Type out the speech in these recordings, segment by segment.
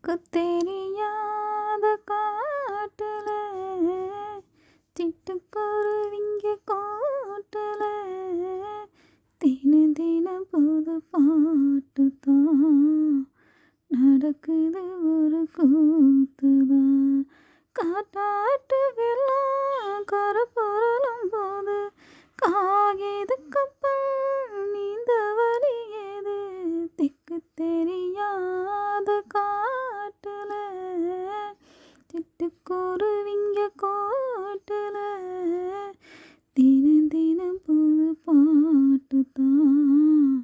திக்கு தெரியாத காட்டுல சிட்டுக்குருவிங்க காட்டுல தினம் தினம் புது பாட்டு தான் நடக்குது ஒரு கூத்துதான். காட்டாட்டு வெள்ளம் கரை புரளும் போது காகிது கப்பல் நீந்த வழியது. திக்கு தெரியாத காட்டுல சிட்டுக்குருவிங்க காட்டுல தினம் தினம் புது பாட்டு தான்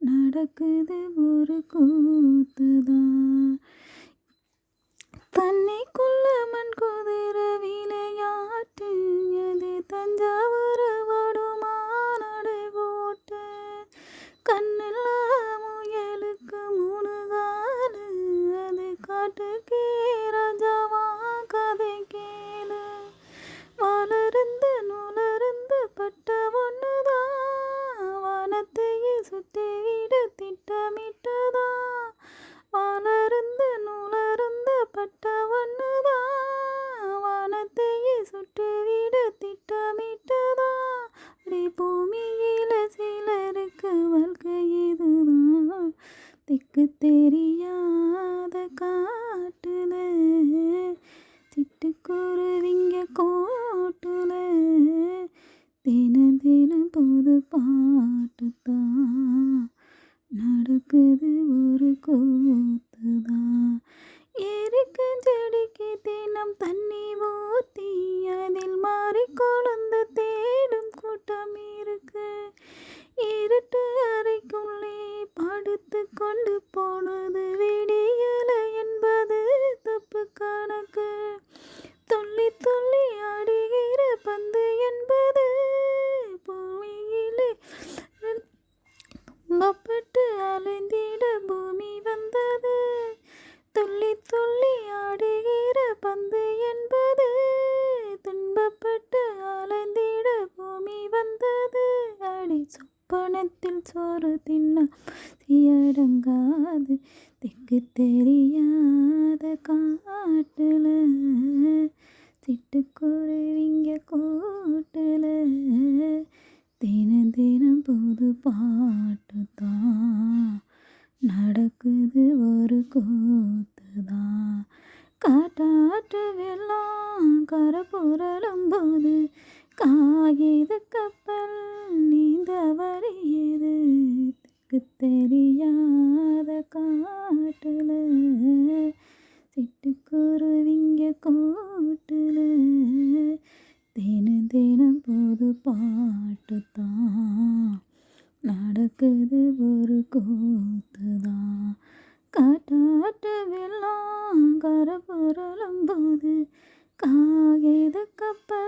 நடக்குது ஒரு கூத்துதான். தண்ணிக்குள்ள மண் குதிர விளையாட்டு அது தஞ்சாவூர் வடுமானடை போட்டு கண்ணில் முயலுக்கு மூணு காலு அது காட்டுக்கே ராஜாவா கதை கேளு. வளர்ந்து நுளர்ந்து பட்ட ஒண்ணுதான் வானத்தையே சுற்றி விட திட்டமிட்டதா. வளர்ந்து நுளர்ந்து பட்ட ஒண்ணுதான் வானத்தையே சுற்றி விட திட்டமிட்டதா. அப்படி பூமியில சிலருக்கு வாழ்க்கை இதுதான். திக்கு தெரியாத காட்டுல சிட்டுக்குருவிங்க காட்டுல தினம் தினம் புது பாட்டு தான் நடக்குது ஒரு கூத்துதான். ஏரிக்கு செடிக்கு தினம் தண்ணி ஊத்தி அதில் மாறி கொழுந்து தேடும் கூட்டம் இருக்கு. இருட்டு அறைக்குள்ளே படுத்து கொண்டு போனது விடியல என்பது தப்பு கணக்கு. துள்ளி துள்ளி ஆடுகிற பந்து என்பது பூமியிலே துன்பப்பட்டு அலைந்திட பூமி வந்தது. துள்ளி துள்ளி ஆடுகிற பந்து என்பது துன்பப்பட்டு அலைந்திட பூமி வந்தது. அடி சொப்பனத்தில் சோறு தின்ன அடங்காது. திக்கு தெரியாத காட்டுல சிட்டுக்குருவிங்க கூட்டுல தினம் தினம் புது பாட்டு தான் நடக்குது ஒரு கூத்துதான். காட்டாற்று வெள்ளம் கரை புரளும் போது காகிது கப்பல் நீந்த வழியது. திக்கு தெரியாத காட்டுல சிட்டுக்குருவிங்க கூட்டுல தினம் தினம் புது பாட்டு தான் நடக்குது ஒரு கூத்துதான். காட்டாட்டு வெள்ளம் கரை புரளும் போது காகித கப்பல்